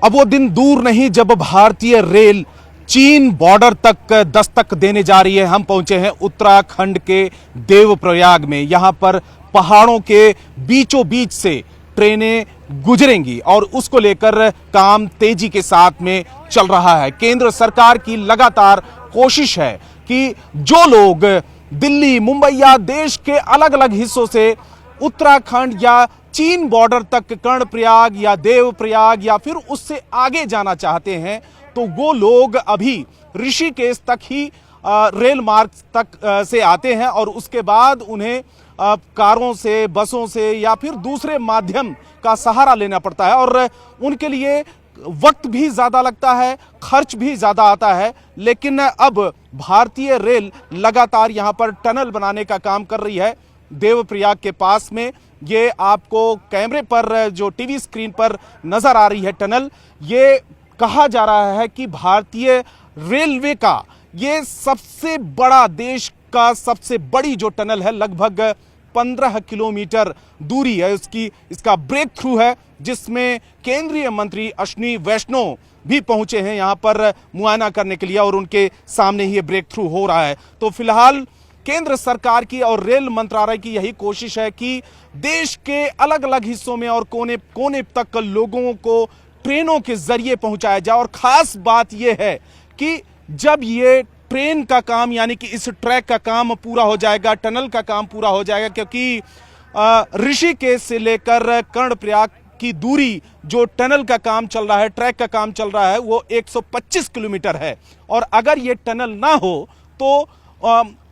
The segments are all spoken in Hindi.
अब वो दिन दूर नहीं जब भारतीय रेल चीन बॉर्डर तक दस्तक देने जा रही है। हम पहुंचे हैं उत्तराखंड के देवप्रयाग में। यहां पर पहाड़ों के बीचों बीच से ट्रेनें गुजरेंगी और उसको लेकर काम तेजी के साथ में चल रहा है। केंद्र सरकार की लगातार कोशिश है कि जो लोग दिल्ली, मुंबई या देश के अलग अलग हिस्सों से उत्तराखंड या चीन बॉर्डर तक कर्णप्रयाग या देवप्रयाग या फिर उससे आगे जाना चाहते हैं, तो वो लोग अभी ऋषिकेश तक ही रेल मार्ग तक से आते हैं और उसके बाद उन्हें कारों से, बसों से या फिर दूसरे माध्यम का सहारा लेना पड़ता है और उनके लिए वक्त भी ज्यादा लगता है, खर्च भी ज्यादा आता है। लेकिन अब भारतीय रेल लगातार यहां पर टनल बनाने का काम कर रही है। देवप्रयाग के पास में ये आपको कैमरे पर, जो टीवी स्क्रीन पर नजर आ रही है टनल, ये कहा जा रहा है कि भारतीय रेलवे का ये सबसे बड़ा, देश का सबसे बड़ी जो टनल है, लगभग 15 किलोमीटर दूरी है इसका ब्रेक थ्रू है, जिसमें केंद्रीय मंत्री अश्विनी वैष्णव भी पहुंचे हैं यहां पर मुआयना करने के लिए और उनके सामने ही ये ब्रेक थ्रू हो रहा है। तो फिलहाल केंद्र सरकार की और रेल मंत्रालय की यही कोशिश है कि देश के अलग अलग हिस्सों में और कोने कोने तक लोगों को ट्रेनों के जरिए पहुंचाया जाए। और खास बात यह है कि जब ये ट्रेन का काम, यानी कि इस ट्रैक का काम पूरा हो जाएगा, टनल का काम पूरा हो जाएगा, क्योंकि ऋषिकेश से लेकर कर्णप्रयाग की दूरी जो टनल का काम चल रहा है, ट्रैक का काम चल रहा है, वो 125 किलोमीटर है। और अगर ये टनल ना हो तो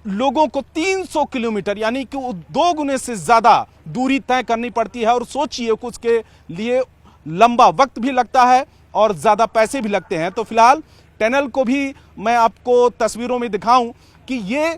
लोगों को 300 किलोमीटर, यानी कि 2 गुने से ज्यादा दूरी तय करनी पड़ती है। और सोचिए कि उसके लिए लंबा वक्त भी लगता है और ज्यादा पैसे भी लगते हैं। तो फिलहाल टनल को भी मैं आपको तस्वीरों में दिखाऊं कि ये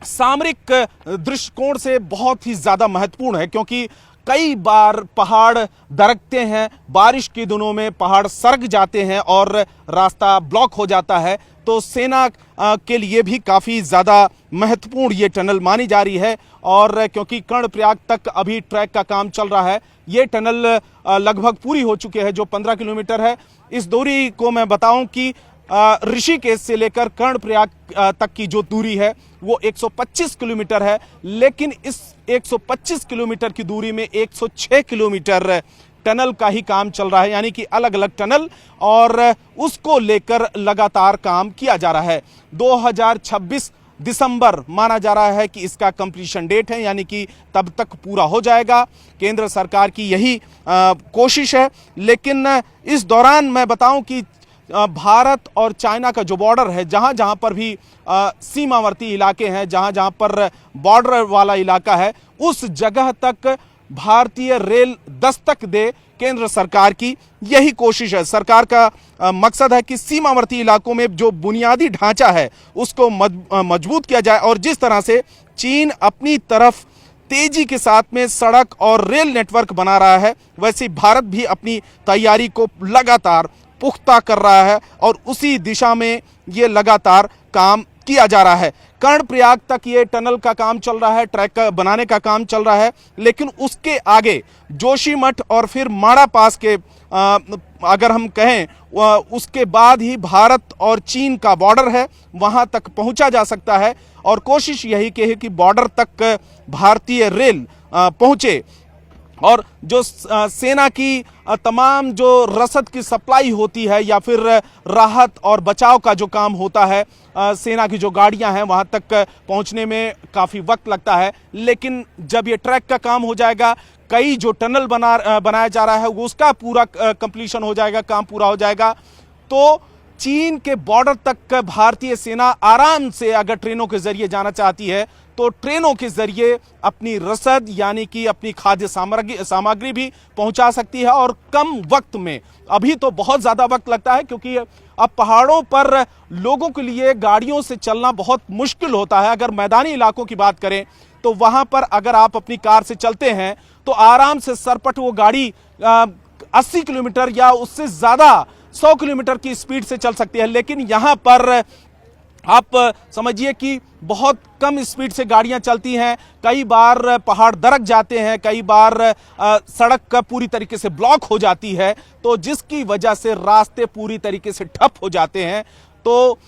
सामरिक दृष्टिकोण से बहुत ही ज्यादा महत्वपूर्ण है, क्योंकि कई बार पहाड़ दरकते हैं, बारिश के दिनों में पहाड़ सरक जाते हैं और रास्ता ब्लॉक हो जाता है। तो सेना के लिए भी काफी ज्यादा महत्वपूर्ण ये टनल मानी जा रही है। और क्योंकि कर्णप्रयाग तक अभी ट्रैक का काम चल रहा है, ये टनल लगभग पूरी हो चुकी है, जो 15 किलोमीटर है। इस दूरी को मैं बताऊं कि ऋषिकेश से लेकर कर्णप्रयाग तक की जो दूरी है वो 125 किलोमीटर है। लेकिन इस 125 किलोमीटर की दूरी में 106 किलोमीटर टनल का ही काम चल रहा है, यानी कि अलग अलग टनल, और उसको लेकर लगातार काम किया जा रहा है। 2026 दिसंबर माना जा रहा है कि इसका कंप्लीशन डेट है, यानी कि तब तक पूरा हो जाएगा। केंद्र सरकार की यही कोशिश है। लेकिन इस दौरान मैं बताऊं कि भारत और चाइना का जो बॉर्डर है, जहां जहां पर भी सीमावर्ती इलाके हैं, जहां जहां पर बॉर्डर वाला इलाका है, उस जगह तक भारतीय रेल दस्तक दे, केंद्र सरकार की यही कोशिश है। सरकार का मकसद है कि सीमावर्ती इलाकों में जो बुनियादी ढांचा है उसको मजबूत किया जाए। और जिस तरह से चीन अपनी तरफ तेजी के साथ में सड़क और रेल नेटवर्क बना रहा है, वैसे भारत भी अपनी तैयारी को लगातार पुख्ता कर रहा है और उसी दिशा में ये लगातार काम किया जा रहा है। कर्णप्रयाग तक ये टनल का काम चल रहा है, ट्रैक का बनाने का काम चल रहा है। लेकिन उसके आगे जोशीमठ और फिर माड़ा पास के अगर हम कहें उसके बाद ही भारत और चीन का बॉर्डर है, वहां तक पहुंचा जा सकता है। और कोशिश यही की है कि बॉर्डर तक भारतीय रेल पहुंचे और जो सेना की तमाम जो रसद की सप्लाई होती है या फिर राहत और बचाव का जो काम होता है, सेना की जो गाड़ियां हैं वहां तक पहुंचने में काफ़ी वक्त लगता है। लेकिन जब ये ट्रैक का काम हो जाएगा, कई जो टनल बनाया जा रहा है वो उसका पूरा कंप्लीशन हो जाएगा, काम पूरा हो जाएगा, तो चीन के बॉर्डर तक भारतीय सेना आराम से अगर ट्रेनों के जरिए जाना चाहती है तो ट्रेनों के जरिए अपनी रसद, यानी कि अपनी खाद्य सामग्री भी पहुंचा सकती है और कम वक्त में। अभी तो बहुत ज्यादा वक्त लगता है, क्योंकि अब पहाड़ों पर लोगों के लिए गाड़ियों से चलना बहुत मुश्किल होता है। अगर मैदानी इलाकों की बात करें तो वहां पर अगर आप अपनी कार से चलते हैं तो आराम से सरपट वो गाड़ी 80 किलोमीटर या उससे ज्यादा 100 किलोमीटर की स्पीड से चल सकती है। लेकिन यहां पर आप समझिए कि बहुत कम स्पीड से गाड़ियां चलती हैं, कई बार पहाड़ दरक जाते हैं, कई बार सड़क पूरी तरीके से ब्लॉक हो जाती है, तो जिसकी वजह से रास्ते पूरी तरीके से ठप हो जाते हैं। तो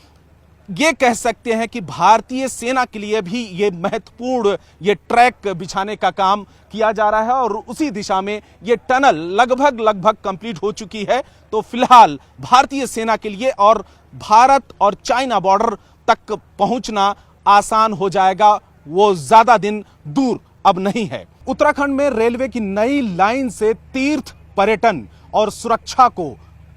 ये कह सकते हैं कि भारतीय सेना के लिए भी ये महत्वपूर्ण ये ट्रैक बिछाने का काम किया जा रहा है और उसी दिशा में ये टनल लगभग कंप्लीट हो चुकी है। तो फिलहाल भारतीय सेना के लिए और भारत और चाइना बॉर्डर तक पहुंचना आसान हो जाएगा, वो ज्यादा दिन दूर अब नहीं है। उत्तराखंड में रेलवे की नई लाइन से तीर्थ पर्यटन और सुरक्षा को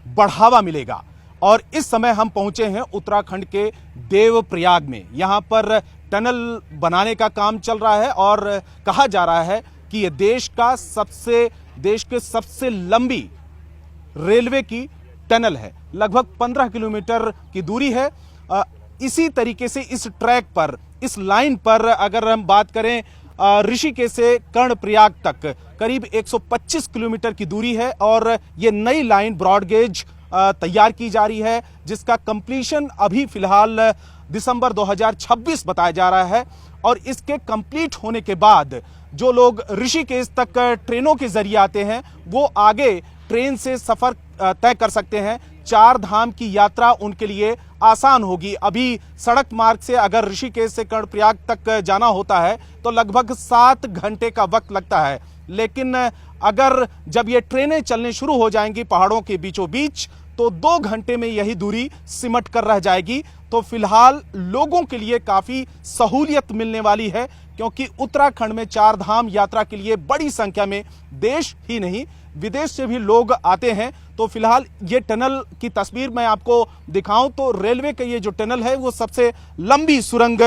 बढ़ावा मिलेगा और इस समय हम पहुंचे हैं उत्तराखंड के देवप्रयाग में। यहां पर टनल बनाने का काम चल रहा है और कहा जा रहा है कि यह देश के सबसे लंबी रेलवे की टनल है, लगभग 15 किलोमीटर की दूरी है। इसी तरीके से इस ट्रैक पर, इस लाइन पर अगर हम बात करें ऋषिकेश से कर्णप्रयाग तक करीब 125 किलोमीटर की दूरी है और यह नई लाइन ब्रॉडगेज तैयार की जा रही है, जिसका कंप्लीशन अभी फिलहाल दिसंबर 2026 बताया जा रहा है। और इसके कंप्लीट होने के बाद जो लोग ऋषिकेश तक ट्रेनों के जरिए आते हैं वो आगे ट्रेन से सफर तय कर सकते हैं। चार धाम की यात्रा उनके लिए आसान होगी। अभी सड़क मार्ग से अगर ऋषिकेश से कर्णप्रयाग तक जाना होता है तो लगभग 7 घंटे का वक्त लगता है, लेकिन अगर जब ये ट्रेनें चलने शुरू हो जाएंगी पहाड़ों के बीचों बीच तो 2 घंटे में यही दूरी सिमट कर रह जाएगी। तो फिलहाल लोगों के लिए काफी सहूलियत मिलने वाली है, क्योंकि उत्तराखंड में चार धाम यात्रा के लिए बड़ी संख्या में देश ही नहीं विदेश से भी लोग आते हैं। तो फिलहाल ये टनल की तस्वीर मैं आपको दिखाऊं तो रेलवे का ये जो टनल है वो सबसे लंबी सुरंग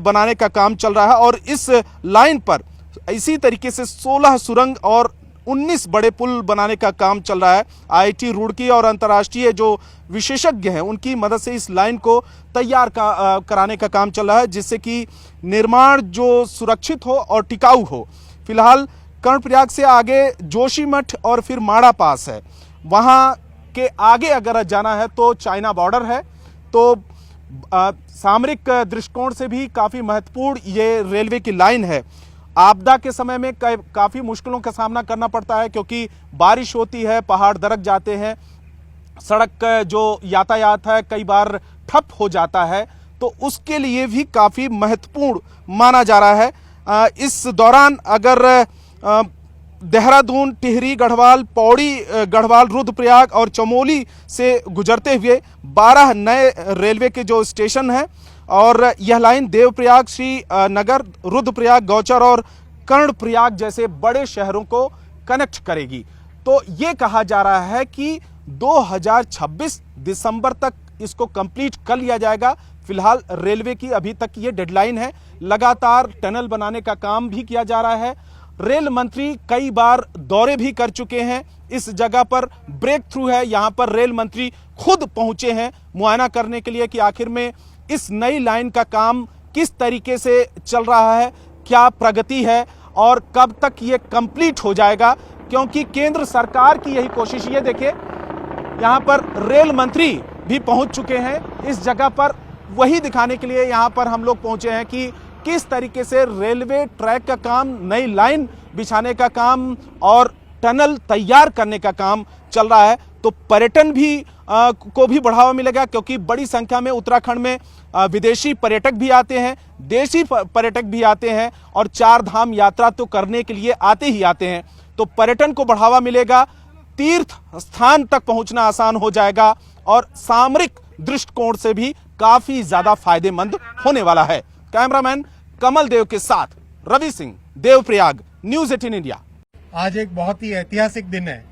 बनाने का काम चल रहा है और इस लाइन पर इसी तरीके से 16 सुरंग और 19 बड़े पुल बनाने का काम चल रहा है। आईआईटी रुड़की और अंतर्राष्ट्रीय जो विशेषज्ञ हैं उनकी मदद से इस लाइन को तैयार कराने का काम चल रहा है, जिससे कि निर्माण जो सुरक्षित हो और टिकाऊ हो। फिलहाल कर्णप्रयाग से आगे जोशीमठ और फिर माड़ा पास है, वहां के आगे अगर जाना है तो चाइना बॉर्डर है। तो सामरिक दृष्टिकोण से भी काफी महत्वपूर्ण ये रेलवे की लाइन है। आपदा के समय में काफी मुश्किलों का सामना करना पड़ता है, क्योंकि बारिश होती है, पहाड़ दरक जाते हैं, सड़क जो यातायात है कई बार ठप हो जाता है, तो उसके लिए भी काफी महत्वपूर्ण माना जा रहा है। इस दौरान अगर देहरादून, टिहरी गढ़वाल, पौड़ी गढ़वाल, रुद्रप्रयाग और चमोली से गुजरते हुए 12 नए रेलवे के जो स्टेशन हैं और यह लाइन देवप्रयाग, श्री नगर, रुद्रप्रयाग, गौचर और कर्णप्रयाग जैसे बड़े शहरों को कनेक्ट करेगी। तो यह कहा जा रहा है कि 2026 दिसंबर तक इसको कंप्लीट कर लिया जाएगा। फिलहाल रेलवे की अभी तक ये डेडलाइन है। लगातार टनल बनाने का काम भी किया जा रहा है। रेल मंत्री कई बार दौरे भी कर चुके हैं। इस जगह पर ब्रेक थ्रू है, यहां पर रेल मंत्री खुद पहुंचे हैं मुआयना करने के लिए कि आखिर में इस नई लाइन का काम किस तरीके से चल रहा है, क्या प्रगति है और कब तक ये कंप्लीट हो जाएगा। क्योंकि केंद्र सरकार की यही कोशिश, ये देखिए यहां पर रेल मंत्री भी पहुंच चुके हैं इस जगह पर, वही दिखाने के लिए यहां पर हम लोग पहुंचे हैं कि किस तरीके से रेलवे ट्रैक का काम, नई लाइन बिछाने का काम और टनल तैयार करने का काम चल रहा है। तो पर्यटन भी को भी बढ़ावा मिलेगा, क्योंकि बड़ी संख्या में उत्तराखंड में विदेशी पर्यटक भी आते हैं, देशी पर्यटक भी आते हैं और चार धाम यात्रा तो करने के लिए आते ही आते हैं। तो पर्यटन को बढ़ावा मिलेगा, तीर्थ स्थान तक पहुंचना आसान हो जाएगा और सामरिक दृष्टिकोण से भी काफी ज्यादा फायदेमंद होने वाला है। कैमरामैन कमल देव के साथ रवि सिंह, देवप्रयाग, न्यूज 18 इंडिया। आज एक बहुत ही ऐतिहासिक दिन है।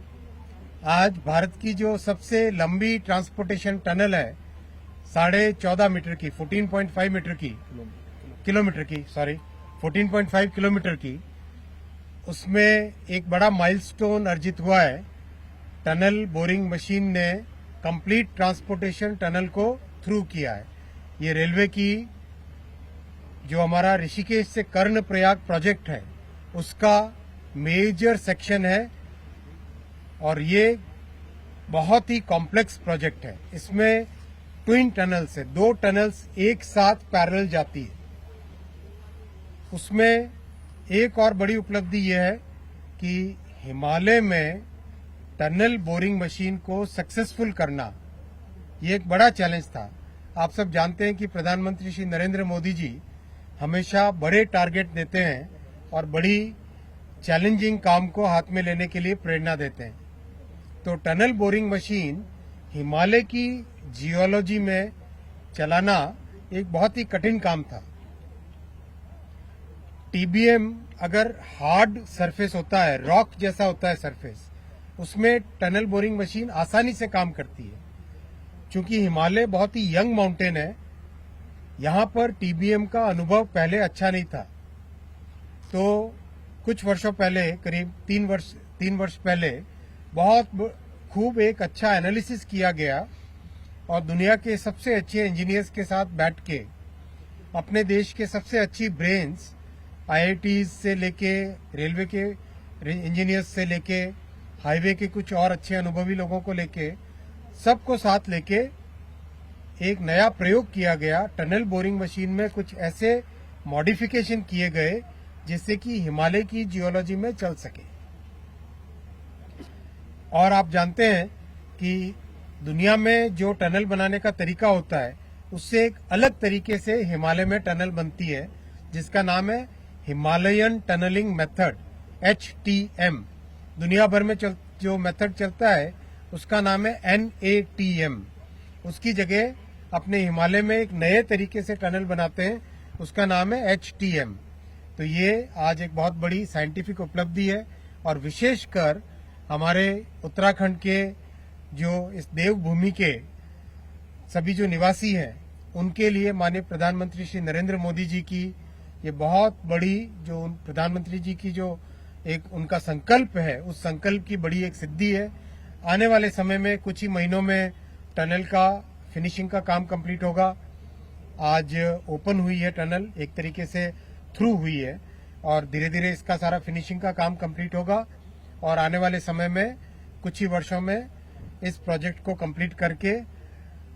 आज भारत की जो सबसे लंबी ट्रांसपोर्टेशन टनल है 14.5 मीटर की, 14.5 मीटर की किलोमीटर की, 14.5 किलोमीटर की, उसमें एक बड़ा माइलस्टोन अर्जित हुआ है। टनल बोरिंग मशीन ने कंप्लीट ट्रांसपोर्टेशन टनल को थ्रू किया है। ये रेलवे की जो हमारा ऋषिकेश से कर्णप्रयाग प्रोजेक्ट है उसका मेजर सेक्शन है और ये बहुत ही कॉम्प्लेक्स प्रोजेक्ट है। इसमें ट्विन टनल्स है, 2 टनल्स एक साथ पैरेलल जाती है। उसमें एक और बड़ी उपलब्धि यह है कि हिमालय में टनल बोरिंग मशीन को सक्सेसफुल करना ये एक बड़ा चैलेंज था। आप सब जानते हैं कि प्रधानमंत्री श्री नरेंद्र मोदी जी हमेशा बड़े टारगेट देते हैं और बड़ी चैलेंजिंग काम को हाथ में लेने के लिए प्रेरणा देते हैं। तो टनल बोरिंग मशीन हिमालय की जियोलॉजी में चलाना एक बहुत ही कठिन काम था। टीबीएम अगर हार्ड सरफेस होता है, रॉक जैसा होता है सरफेस, उसमें टनल बोरिंग मशीन आसानी से काम करती है। क्योंकि हिमालय बहुत ही यंग माउंटेन है, यहां पर टीबीएम का अनुभव पहले अच्छा नहीं था। तो कुछ वर्षों पहले, करीब 3 वर्ष पहले बहुत खूब एक अच्छा एनालिसिस किया गया और दुनिया के सबसे अच्छे इंजीनियर्स के साथ बैठ के अपने देश के सबसे अच्छी ब्रेन्स, आईआईटीज से लेके रेलवे के इंजीनियर्स से लेके हाईवे के कुछ और अच्छे अनुभवी लोगों को लेके सबको साथ लेके एक नया प्रयोग किया गया। टनल बोरिंग मशीन में कुछ ऐसे मॉडिफिकेशन किए गए जिससे कि हिमालय की जियोलॉजी में चल सके। और आप जानते हैं कि दुनिया में जो टनल बनाने का तरीका होता है उससे एक अलग तरीके से हिमालय में टनल बनती है, जिसका नाम है हिमालयन टनलिंग मेथड, HTM। दुनिया भर में जो मेथड चलता है उसका नाम है NATM। उसकी जगह अपने हिमालय में एक नए तरीके से टनल बनाते हैं, उसका नाम है HTM। तो ये आज एक बहुत बड़ी साइंटिफिक उपलब्धि है और विशेषकर हमारे उत्तराखंड के जो इस देवभूमि के सभी जो निवासी हैं उनके लिए माननीय प्रधानमंत्री श्री नरेंद्र मोदी जी की ये बहुत बड़ी जो प्रधानमंत्री जी की जो एक उनका संकल्प है, उस संकल्प की बड़ी एक सिद्धि है। आने वाले समय में कुछ ही महीनों में टनल का फिनिशिंग का काम कंप्लीट होगा। आज ओपन हुई है टनल, एक तरीके से थ्रू हुई है और धीरे धीरे इसका सारा फिनिशिंग का काम कंप्लीट होगा और आने वाले समय में कुछ ही वर्षों में इस प्रोजेक्ट को कंप्लीट करके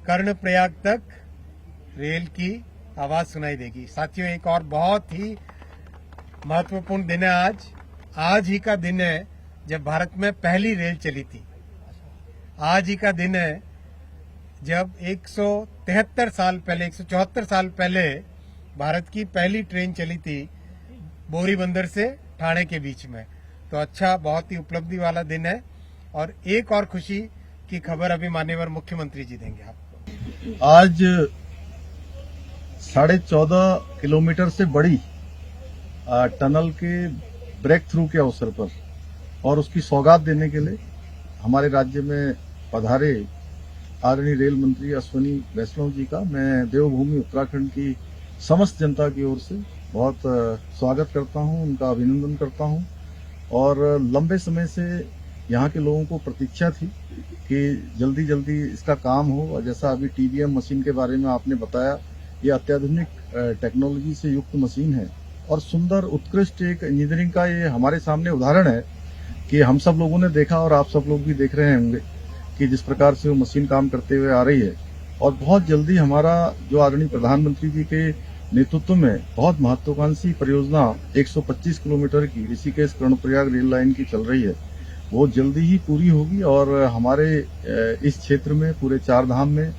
कर्णप्रयाग तक रेल की आवाज सुनाई देगी। साथियों, एक और बहुत ही महत्वपूर्ण दिन है आज ही का दिन है जब भारत में पहली रेल चली थी। आज ही का दिन है जब 173 साल पहले, 174 साल पहले भारत की पहली ट्रेन चली थी बोरीबंदर से ठाणे के बीच में। तो अच्छा, बहुत ही उपलब्धि वाला दिन है। और एक और खुशी की खबर अभी माननीय मुख्यमंत्री जी देंगे आपको। आज 14.5 किलोमीटर से बड़ी टनल के ब्रेक थ्रू के अवसर पर और उसकी सौगात देने के लिए हमारे राज्य में पधारे आदरणीय रेल मंत्री अश्विनी वैष्णव जी का मैं देवभूमि उत्तराखंड की समस्त जनता की ओर से बहुत स्वागत करता हूं, उनका अभिनंदन करता हूं। और लंबे समय से यहाँ के लोगों को प्रतीक्षा थी कि जल्दी जल्दी इसका काम हो। और जैसा अभी टीबीएम मशीन के बारे में आपने बताया, ये अत्याधुनिक टेक्नोलॉजी से युक्त मशीन है और सुंदर उत्कृष्ट एक इंजीनियरिंग का ये हमारे सामने उदाहरण है कि हम सब लोगों ने देखा और आप सब लोग भी देख रहे होंगे कि जिस प्रकार से वो मशीन काम करते हुए आ रही है। और बहुत जल्दी हमारा जो आदरणीय प्रधानमंत्री जी के नेतृत्व में बहुत महत्वाकांक्षी परियोजना 125 किलोमीटर की ऋषिकेश कर्णप्रयाग रेल लाइन की चल रही है, वो जल्दी ही पूरी होगी और हमारे इस क्षेत्र में पूरे 4 धाम में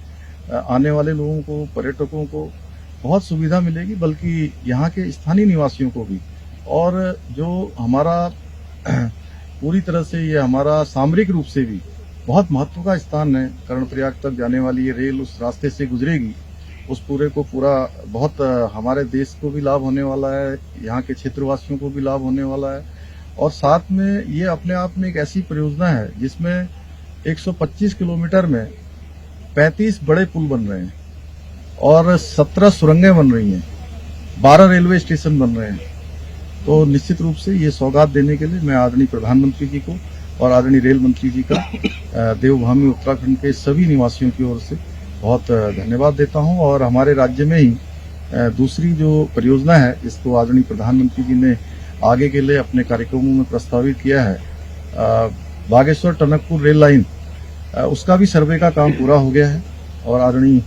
आने वाले लोगों को, पर्यटकों को बहुत सुविधा मिलेगी, बल्कि यहाँ के स्थानीय निवासियों को भी। और जो हमारा पूरी तरह से ये हमारा सामरिक रूप से भी बहुत महत्व का स्थान है। कर्णप्रयाग तक जाने वाली ये रेल उस रास्ते से गुजरेगी, उस पूरे को पूरा बहुत हमारे देश को भी लाभ होने वाला है, यहाँ के क्षेत्रवासियों को भी लाभ होने वाला है। और साथ में ये अपने आप में एक ऐसी परियोजना है जिसमें 125 किलोमीटर में 35 बड़े पुल बन रहे हैं और 17 सुरंगें बन रही हैं, 12 रेलवे स्टेशन बन रहे हैं। तो निश्चित रूप से ये सौगात देने के लिए मैं आदरणीय प्रधानमंत्री जी को और आदरणीय रेल मंत्री जी का देवभूमि उत्तराखंड के सभी निवासियों की ओर से बहुत धन्यवाद देता हूं। और हमारे राज्य में ही दूसरी जो परियोजना है जिसको आदरणीय प्रधानमंत्री जी ने आगे के लिए अपने कार्यक्रमों में प्रस्तावित किया है, बागेश्वर टनकपुर रेल लाइन, उसका भी सर्वे का काम पूरा हो गया है और आदरणीय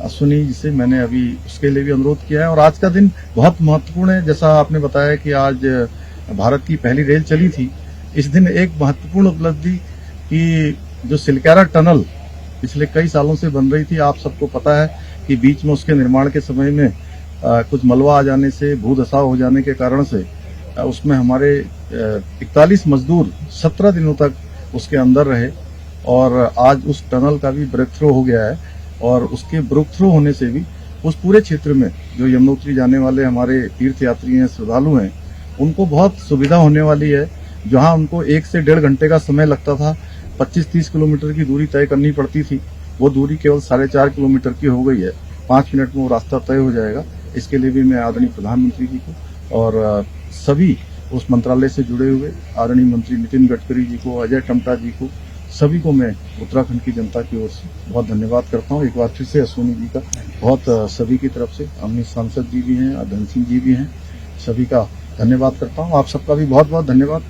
अश्विनी जी से मैंने अभी उसके लिए भी अनुरोध किया है। और आज का दिन बहुत महत्वपूर्ण है। जैसा आपने बताया कि आज भारत की पहली रेल चली थी, इस दिन एक महत्वपूर्ण उपलब्धि कि जो सिलकारा टनल पिछले कई सालों से बन रही थी, आप सबको पता है कि बीच में उसके निर्माण के समय में कुछ मलबा आ जाने से, भूधसाव हो जाने के कारण से उसमें हमारे 41 मजदूर 17 दिनों तक उसके अंदर रहे और आज उस टनल का भी ब्रेक थ्रू हो गया है। और उसके ब्रेक थ्रू होने से भी उस पूरे क्षेत्र में जो यमुनोत्री जाने वाले हमारे तीर्थ यात्री हैं, श्रद्धालु हैं, उनको बहुत सुविधा होने वाली है। जहां उनको 1 से 1.5 घंटे का समय लगता था, 25-30 किलोमीटर की दूरी तय करनी पड़ती थी, वो दूरी केवल 4.5 किलोमीटर की हो गई है। 5 मिनट में वो रास्ता तय हो जाएगा। इसके लिए भी मैं आदरणीय प्रधानमंत्री जी को और सभी उस मंत्रालय से जुड़े हुए आदरणीय मंत्री नितिन गडकरी जी को, अजय टमटा जी को, सभी को मैं उत्तराखंड की जनता की ओर से बहुत धन्यवाद करता हूँ। एक बार फिर से अश्विनी जी का बहुत सभी की तरफ से, अमित सांसद जी भी हैं, धन सिंह जी भी हैं, सभी का धन्यवाद करता हूँ। आप सबका भी बहुत बहुत धन्यवाद।